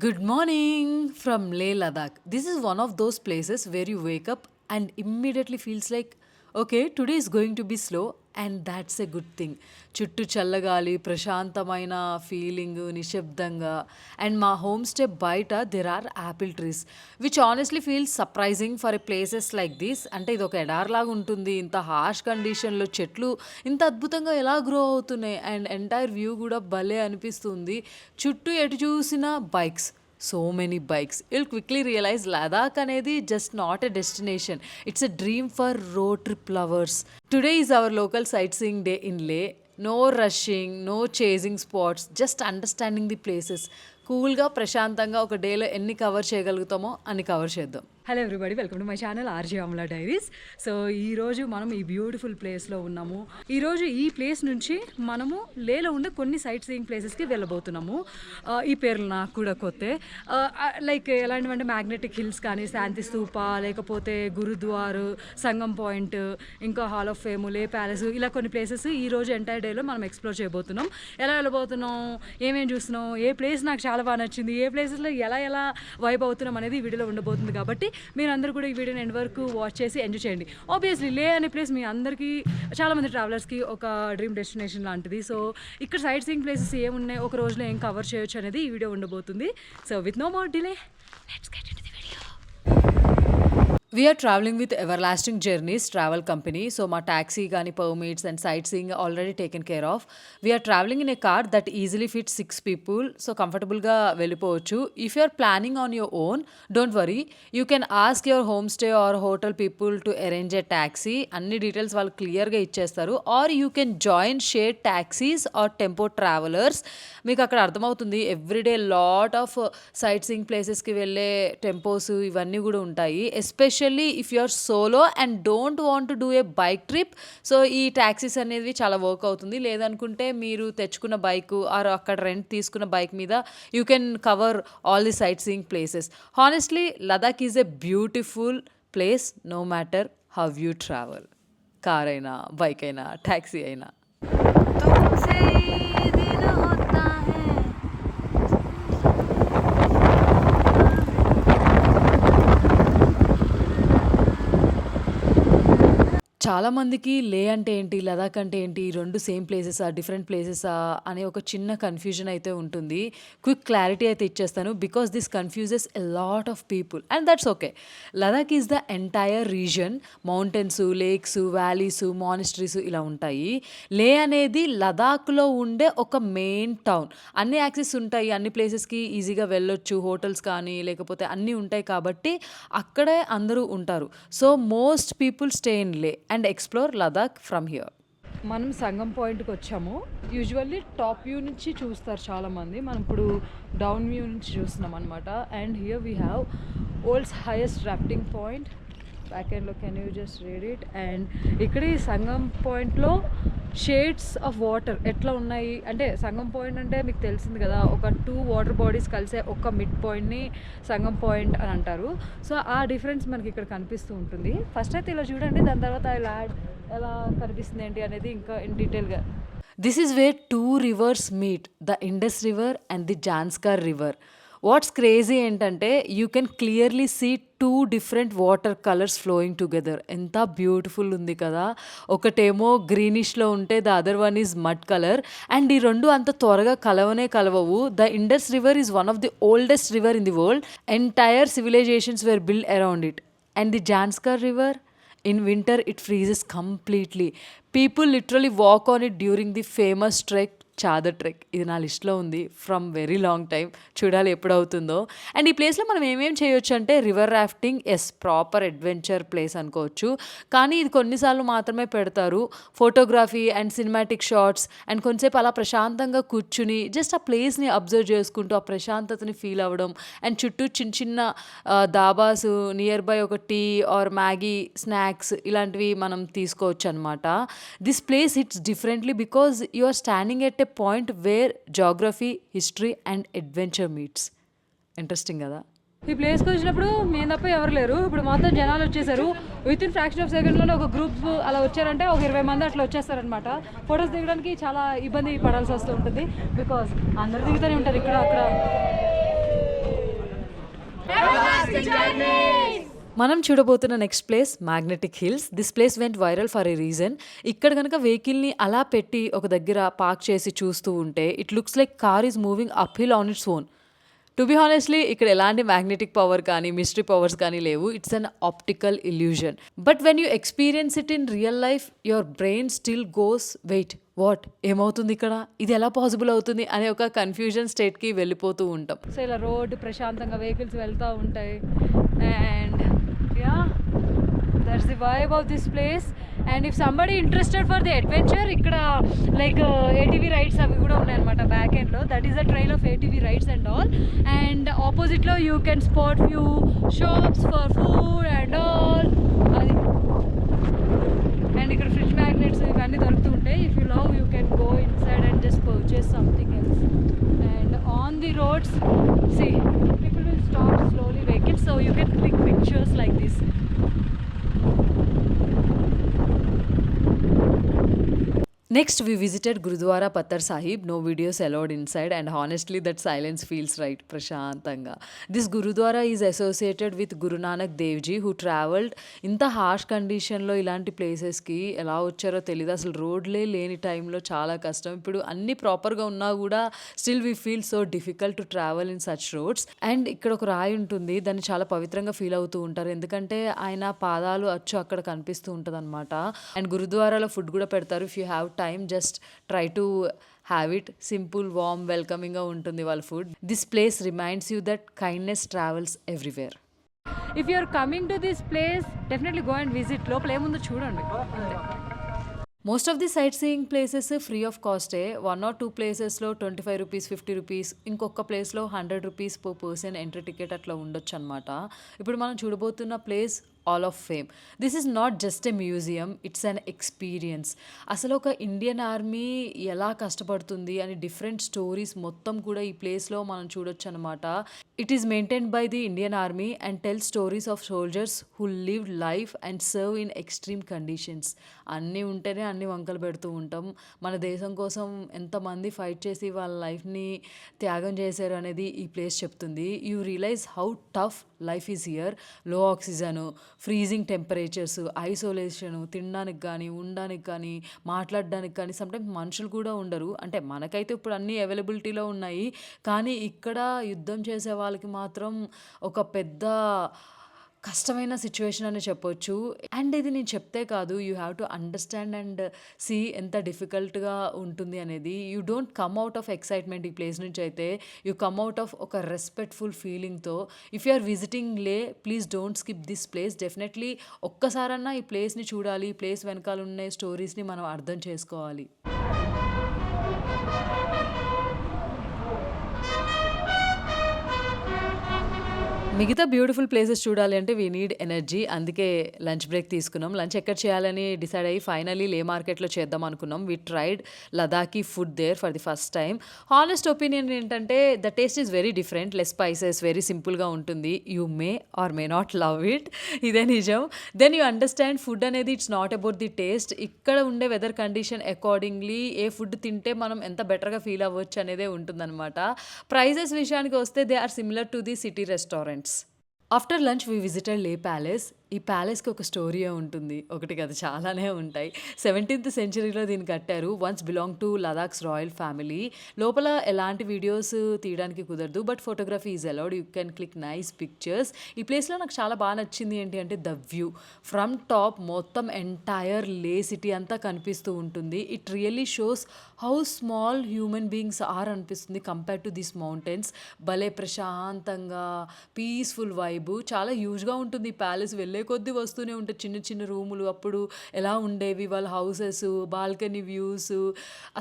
Good morning from Leh Ladakh. This is one of those places where you wake up and immediately feels like, okay, today is going to be slow, and that's a good thing. చుట్టూ చల్లగాలి ప్రశాంతమైన feeling నిశ్శబ్దంగా and మా home stay బయట there are apple trees which honestly feels surprising for a places like this. అంటే ఇది ఒక ఎడార్లాగా ఉంటుంది. ఇంత హార్ష్ కండిషన్లో చెట్లు ఇంత అద్భుతంగా ఎలా గ్రో అవుతున్నాయి అండ్ ఎంటైర్ వ్యూ కూడా భలే అనిపిస్తుంది. చుట్టూ ఎటు చూసినా bikes, so many bikes. You'll quickly realize Ladakh అనేది just not a destination. It's a dream for road trip lovers. Today is our local sightseeing day in Leh. No rushing, no chasing spots, just understanding the places. కూల్గా ప్రశాంతంగా ఒక డేలో ఎన్ని cover చేయగలుగుతామో అన్ని cover చేద్దాం. Hello everybody, welcome to my channel RJ Amala diaries. So ఈరోజు మనం ఈ బ్యూటిఫుల్ ప్లేస్లో ఉన్నాము. ఈరోజు ఈ ప్లేస్ నుంచి మనము లేలో ఉండే కొన్ని సైట్ సీయింగ్ ప్లేసెస్కి వెళ్ళబోతున్నాము. ఈ పేర్లు నాకు కూడా కొత్తే. లైక్ ఎలాంటివంటే మ్యాగ్నెటిక్ హిల్స్ కానీ, శాంతి స్తూప, లేకపోతే గురుద్వార్, సంగం పాయింట్, ఇంకా హాల్ ఆఫ్ ఫేమ్, లే ప్యాలెస్, ఇలా కొన్ని ప్లేసెస్ ఈరోజు ఎంటైర్ డేలో మనం ఎక్స్ప్లోర్ చేయబోతున్నాం. ఎలా వెళ్ళబోతున్నాం, ఏమేమి చూస్తున్నాం, ఏ ప్లేస్ నాకు చాలా బాగా నచ్చింది, ఏ ప్లేసెస్లో ఎలా వైబ్ అవుతున్నాం అనేది ఈ వీడియోలో ఉండబోతుంది. కాబట్టి మీరు అందరూ కూడా ఈ వీడియోని ఎండ్ వరకు వాచ్ చేసి ఎంజాయ్ చేయండి. ఆబ్వియస్లీ లే అనే ప్లేస్ మీ అందరికీ, చాలామంది ట్రావెలర్స్కి ఒక డ్రీమ్ డెస్టినేషన్ లాంటిది. సో ఇక్కడ సైట్ సీయింగ్ ప్లేసెస్ ఏమున్నాయి, ఒక రోజులో ఏం కవర్ చేయొచ్చు అనేది ఈ వీడియో ఉండబోతుంది. So with no more delay, let's get into the video. We are traveling with Everlasting Journeys travel company. So my taxi gani permits and sightseeing already taken care of. We are traveling in a car that easily fits 6 people. So comfortable ga vellipochu. If you are planning on your own, don't worry. You can ask your homestay or hotel people to arrange a taxi. Anni details వాళ్ళు clear గా ఇచ్చేస్తారు. Or you can join shared taxis or tempo travelers. మీకు అక్కడ అర్థమవుతుంది. Everyday lot of sightseeing ప్లేసెస్కి వెళ్ళే tempos ఇవన్నీ కూడా ఉంటాయి. Especially if you are solo and don't want to do a bike trip, so ఈ ట్యాక్సీస్ అనేవి చాలా వర్క్ అవుతుంది. లేదనుకుంటే మీరు తెచ్చుకున్న బైక్ ఆర్ అక్కడ రెంట్ తీసుకున్న బైక్ మీద you can cover all the sightseeing places. Honestly Ladakh is a beautiful place no matter how you travel. Car అయినా, బైక్ అయినా, ట్యాక్సీ అయినా. చాలామందికి లే అంటే ఏంటి, లదాఖ్ అంటే ఏంటి, ఈ రెండు సేమ్ ప్లేసెసా, డిఫరెంట్ ప్లేసెసా అనే ఒక చిన్న కన్ఫ్యూజన్ అయితే ఉంటుంది. క్విక్ క్లారిటీ అయితే ఇచ్చేస్తాను because this confuses a lot of people and that's okay. Ladakh is the entire region. Mountains, lakes, valleys, monasteries ఇలా ఉంటాయి. లే అనేది లదాఖ్లో ఉండే ఒక మెయిన్ టౌన్. అన్ని యాక్సెస్ ఉంటాయి, అన్ని ప్లేసెస్కి ఈజీగా వెళ్ళొచ్చు, హోటల్స్ కానీ లేకపోతే అన్నీ ఉంటాయి కాబట్టి అక్కడే అందరూ ఉంటారు. So most people stay in Leh and explore Ladakh from here. మనం సంగం పాయింట్కి వచ్చాము. యూజువల్లీ టాప్ వ్యూ నుంచి చూస్తారు చాలామంది, మనం ఇప్పుడు డౌన్ వ్యూ నుంచి చూస్తున్నాం అనమాట. And here we have world's highest rafting point. Back ఎండ్లో can you just read it. And ఇక్కడ ఈ సంగం పాయింట్లో షేడ్స్ ఆఫ్ వాటర్ ఎట్లా ఉన్నాయి అంటే, సంగం పాయింట్ అంటే మీకు తెలిసింది కదా, ఒక 2 వాటర్ బాడీస్ కలిసే ఒక మిడ్ పాయింట్ని సంగం పాయింట్ అని అంటారు. సో ఆ డిఫరెన్స్ మనకి ఇక్కడ కనిపిస్తూ ఉంటుంది. ఫస్ట్ అయితే ఇలా చూడండి, దాని తర్వాత ఇలా ఎలా కనిపిస్తుంది ఏంటి అనేది ఇంకా ఇన్ డీటెయిల్గా. This is where 2 rivers meet, the Indus river and the Zanskar river. What's crazy ఏంటంటే you can clearly see 2 different water colours flowing together. ఎంత బ్యూటిఫుల్ ఉంది కదా. ఒకటేమో గ్రీనిష్లో ఉంటే the other one is mud colour. And ఈ రెండు అంత త్వరగా కలవవు. The Indus river is one of the oldest river in the world. Entire civilisations were build around it. And the Zanskar river, in winter it freezes completely. People literally walk on it during the famous trek, Chadar trek. ఇది నా లిస్ట్లో ఉంది from very long time. చూడాలి ఎప్పుడవుతుందో. And ఈ ప్లేస్లో మనం ఏమేమి చేయొచ్చు అంటే river rafting, as proper adventure place అనుకోవచ్చు. కానీ ఇది కొన్నిసార్లు మాత్రమే పెడతారు. Photography and cinematic shots and కొంచెంసేపు అలా ప్రశాంతంగా కూర్చుని జస్ట్ ఆ ప్లేస్ని అబ్జర్వ్ చేసుకుంటూ ఆ ప్రశాంతతని ఫీల్ అవ్వడం. అండ్ చుట్టూ చిన్న దాబాస్, నియర్ బై ఒక టీ ఆర్ మ్యాగీ స్నాక్స్ ఇలాంటివి మనం తీసుకోవచ్చు అనమాట. This place hits differently because you are standing at a point where geography, history and adventure meets. Interesting కదా. ఈ ప్లేస్కి వచ్చినప్పుడు మేము తప్ప ఎవరు లేరు. ఇప్పుడు మొత్తం జనాలు వచ్చేసారు. విత్ ఇన్ ఫ్రాక్షన్ ఆఫ్ సెకండ్లోనే ఒక గ్రూప్ అలా వచ్చారంటే ఒక 20 మంది అట్లా వచ్చేస్తారనమాట. ఫొటోస్ దిగడానికి చాలా ఇబ్బంది పడాల్సి వస్తూ ఉంటుంది బికాజ్ అందరు దిగుతూనే ఉంటారు ఇక్కడ అక్కడ. మనం చూడబోతున్న next place magnetic hills. This place went viral for a reason. ఇక్కడ కనుక వెహికల్ని అలా పెట్టి ఒక దగ్గర పార్క్ చేసి చూస్తూ ఉంటే it looks like car is moving up hill on its own. To be honestly ఇక్కడ ఎలాంటి మ్యాగ్నెటిక్ పవర్ కానీ మిస్టరీ పవర్స్ కానీ లేవు. It's an optical illusion. But when you experience it in real life your brain still goes wait what ఏమవుతుంది ఇక్కడ, ఇది ఎలా possible అవుతుంది అనే ఒక కన్ఫ్యూజన్ స్టేట్కి వెళ్ళిపోతూ ఉంటాం. సో ఇలా రోడ్డు ప్రశాంతంగా వెహికల్స్ వెళ్తూ ఉంటాయి and yeah that's the vibe of this place. And if somebody interested for the adventure ఇక్కడ లైక్ ఏటీవీ రైడ్స్ అవి కూడా ఉన్నాయన్నమాట బ్యాక్ ఎండ్లో. That is the trail of ATV rides and all. And ఆపోజిట్లో you can spot few shops for food and all. అది and ఇక్కడ fridge magnets ఇవన్నీ దొరుకుతూ ఉంటాయి. If you love you can go inside and just purchase something else. And on the roads see people will stop slowly vehicles so you can click pictures like this. Next, we visited Gurudwara Pattar Sahib. No videos allowed inside, and honestly, that silence feels right. Prashantanga. This Gurudwara is associated with Guru Nanak Dev Ji, who travelled ఇంత harsh కండిషన్లో ఇలాంటి ప్లేసెస్కి ఎలా వచ్చారో తెలియదు. అసలు రోడ్లే లేని టైంలో చాలా కష్టం. ఇప్పుడు అన్ని ప్రాపర్గా ఉన్నా కూడా still we feel so difficult to travel in such roads. And ఇక్కడ ఒక రాయి ఉంటుంది, దాన్ని చాలా పవిత్రంగా ఫీల్ అవుతూ ఉంటారు, ఎందుకంటే ఆయన పాదాలు అచ్చు అక్కడ కనిపిస్తూ ఉంటుంది అనమాట. అండ్ గురుద్వారాలో ఫుడ్ కూడా పెడతారు. If you have time just try to have it. Simple warm వెల్కమింగ్గా ఉంటుంది వాళ్ళ food. This place reminds you that kindness travels everywhere. If you are coming to this place definitely go and visit. లోపల ఏముందో చూడండి. Most of the sightseeing places free of cost. 1 or 2 ప్లేసెస్లో 25 rupees 50 rupees, ఇంకొక ప్లేస్లో 100 rupees per person entry ticket అట్లా ఉండొచ్చు అనమాట. ఇప్పుడు మనం చూడబోతున్న place Hall of Fame. This is not just a museum, it's an experience. అసలు ఒక ఇండియన్ ఆర్మీ ఎలా కష్టపడుతుంది అని డిఫరెంట్ స్టోరీస్ మొత్తం కూడా ఈ ప్లేస్లో మనం చూడొచ్చు అనమాట. It is maintained by the Indian army and tell stories of soldiers who lived life and serve in extreme conditions. అన్నీ ఉంటేనే అన్ని వంకలు పెడుతూ ఉంటాం. మన దేశం కోసం ఎంతమంది ఫైట్ చేసి వాళ్ళ లైఫ్ని త్యాగం చేశారు అనేది ఈ ప్లేస్ చెప్తుంది. You realise how tough life is here. Low oxygen, freezing temperatures, isolation, తినడానికి కానీ ఉండడానికి కానీ మాట్లాడడానికి కానీ సమ్టైమ్స్ మనుషులు కూడా ఉండరు. అంటే మనకైతే ఇప్పుడు అన్నీ అవైలబిలిటీలో ఉన్నాయి, కానీ ఇక్కడ యుద్ధం చేసే వాళ్ళకి మాత్రం ఒక పెద్ద కష్టమైన సిచ్యువేషన్ అని చెప్పొచ్చు. అండ్ ఇది నేను చెప్తే కాదు, you have to understand and see ఎంత డిఫికల్ట్గా ఉంటుంది అనేది. You don't come out of excitement ఈ ప్లేస్ నుంచి అయితే, యూ కమ్ అవుట్ ఆఫ్ ఒక రెస్పెక్ట్ఫుల్ ఫీలింగ్తో. If you are visiting Leh please don't skip this place. Definitely ఒక్కసారన్నా ఈ ప్లేస్ని చూడాలి. ఈ ప్లేస్ వెనకాల ఉన్న స్టోరీస్ని మనం అర్థం చేసుకోవాలి. మిగతా బ్యూటిఫుల్ ప్లేసెస్ చూడాలి అంటే వీ నీడ్ ఎనర్జీ. అందుకే లంచ్ బ్రేక్ తీసుకున్నాం. లంచ్ ఎక్కడ చేయాలని డిసైడ్ అయ్యి ఫైనలీ లే మార్కెట్లో చేద్దాం అనుకున్నాం. We tried Ladakhi food there for the first time. Honest opinion ఏంటంటే the taste is very different, less spices, very సింపుల్గా ఉంటుంది. You may or may not love it, ఇదే నిజం. దెన్ యూ అండర్స్టాండ్ ఫుడ్ అనేది it's not about the taste. ఇక్కడ ఉండే weather condition accordingly ఏ food తింటే మనం ఎంత బెటర్గా ఫీల్ అవ్వచ్చు అనేదే ఉంటుందన్నమాట. ప్రైజెస్ విషయానికి వస్తే they are similar to the city restaurants. After lunch we visited Leh palace. ఈ ప్యాలెస్కి ఒక స్టోరీయే ఉంటుంది, ఒకటి కదా చాలానే ఉంటాయి. 17th centuryలో దీన్ని కట్టారు. Once belong to Ladakh's royal family. లోపల ఎలాంటి వీడియోస్ తీయడానికి కుదరదు, but photography is allowed. You can click nice pictures. ఈ ప్లేస్లో నాకు చాలా బాగా నచ్చింది ఏంటి అంటే ద వ్యూ ఫ్రమ్ టాప్. మొత్తం ఎంటైర్ లే సిటీ అంతా కనిపిస్తూ ఉంటుంది. It really shows how small human beings are అనిపిస్తుంది కంపేర్ టు దిస్ మౌంటైన్స్. భలే ప్రశాంతంగా పీస్ఫుల్ వైబ్. చాలా హ్యూజ్గా ఉంటుంది ఈ ప్యాలెస్. వెళ్ళే కొద్దీ వస్తూనే ఉంటాయి చిన్న చిన్న రూములు. అప్పుడు ఎలా ఉండేవి వాళ్ళ హౌసెస్, బాల్కనీ వ్యూస్,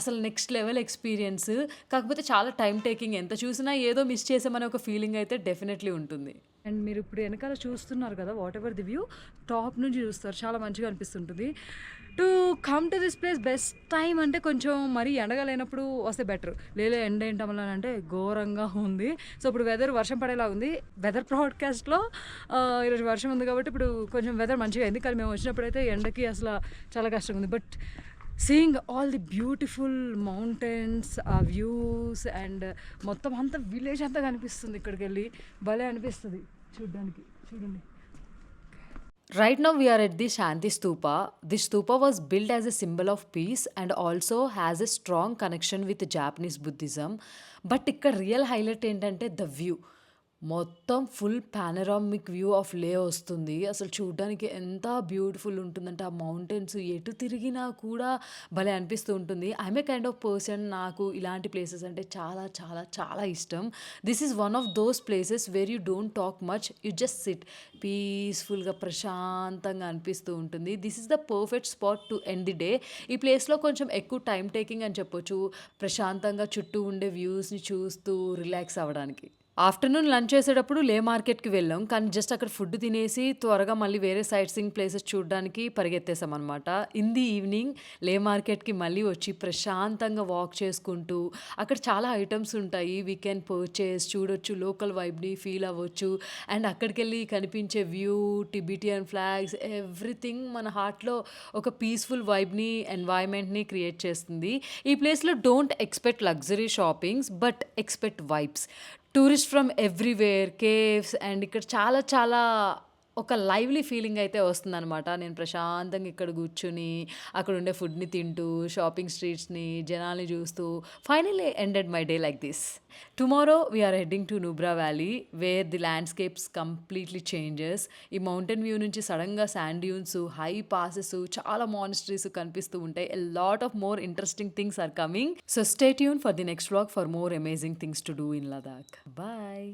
అసలు నెక్స్ట్ లెవెల్ ఎక్స్పీరియన్స్. కాకపోతే చాలా టైం టేకింగ్. ఎంత చూసినా ఏదో మిస్ చేసామనే ఒక ఫీలింగ్ అయితే డెఫినెట్లీ ఉంటుంది. అండ్ మీరు ఇప్పుడు వెనకాల చూస్తున్నారు కదా, what ever the view top నుంచి చూస్తారు, చాలా మంచిగా అనిపిస్తుంటుంది. To come to this place best time అంటే కొంచెం మరీ ఎండగలేనప్పుడు వస్తే బెటర్. లేదా ఎండ ఏంటమలంటే ఘోరంగా ఉంది. సో ఇప్పుడు వెదర్ వర్షం పడేలా ఉంది. వెదర్ బ్రాడ్కాస్ట్లో ఈరోజు వర్షం ఉంది కాబట్టి ఇప్పుడు కొంచెం వెదర్ మంచిగా అయింది, కానీ మేము వచ్చినప్పుడైతే ఎండకి అసలు చాలా కష్టంగా ఉంది. But seeing all the beautiful mountains, ఆ వ్యూస్ అండ్ మొత్తం అంతా విలేజ్ అంతా కనిపిస్తుంది. ఇక్కడికి వెళ్ళి భలే అనిపిస్తుంది. చూడ్డానికి చూడండి. Right now, we are at the Shanti Stupa. This stupa was built as a symbol of peace and also has a strong connection with Japanese Buddhism. But ఇక్కడ రియల్ హైలైట్ ఏంటంటే ద వ్యూ. మొత్తం full panoramic view of లే వస్తుంది. అసలు చూడ్డానికి ఎంత beautiful ఉంటుందంటే ఆ మౌంటైన్స్ ఎటు తిరిగినా కూడా భలే అనిపిస్తూ ఉంటుంది. I'm a kind of person, నాకు ఇలాంటి ప్లేసెస్ అంటే చాలా చాలా చాలా ఇష్టం. This is one of those places where you don't talk much, you just SIT పీస్ఫుల్గా ప్రశాంతంగా అనిపిస్తూ ఉంటుంది. This is the perfect spot to end the day. ఈ ప్లేస్లో కొంచెం ఎక్కువ టైం టేకింగ్ అని చెప్పొచ్చు, ప్రశాంతంగా చుట్టూ ఉండే వ్యూస్ని చూస్తూ రిలాక్స్ అవ్వడానికి. ఆఫ్టర్నూన్ లంచ్ చేసేటప్పుడు లే మార్కెట్కి వెళ్ళాం, కానీ జస్ట్ అక్కడ ఫుడ్ తినేసి త్వరగా మళ్ళీ వేరే సైట్ సీయింగ్ ప్లేసెస్ చూడడానికి పరిగెత్తేసాం అనమాట. ఇన్ ది ఈవినింగ్ లే మార్కెట్కి మళ్ళీ వచ్చి ప్రశాంతంగా వాక్ చేసుకుంటూ అక్కడ చాలా ఐటమ్స్ ఉంటాయి, వీ కెన్ పర్చేస్, చూడొచ్చు, లోకల్ వైబ్ని ఫీల్ అవ్వచ్చు. అండ్ అక్కడికి వెళ్ళి కనిపించే వ్యూ, టిబిటియన్ ఫ్లాగ్స్, ఎవ్రీథింగ్ మన హార్ట్లో ఒక పీస్ఫుల్ వైబ్ని, ఎన్వైర్న్మెంట్ని క్రియేట్ చేస్తుంది. ఈ ప్లేస్లో don't expect luxury shoppings, but expect vibes. Tourist from everywhere, caves, and ఇక్కడ చాలా చాలా ఒక లైవ్లీ ఫీలింగ్ అయితే వస్తుందనమాట. నేను ప్రశాంతంగా ఇక్కడ కూర్చుని అక్కడ ఉండే ఫుడ్ని తింటూ, షాపింగ్ స్ట్రీట్స్ని, జనాల్ని చూస్తూ finally ended my day like this. Tomorrow we're heading to Nubra valley where the landscapes completely changes. ఈ మౌంటైన్ వ్యూ నుంచి సడన్గా శాండ్ డ్యూన్స్, హై పాసెస్, చాలా మానిస్ట్రీస్ కనిపిస్తూ ఉంటాయి. A lot of more interesting things are coming. So stay tune for the next vlog for more amazing things to do in Ladakh. Bye.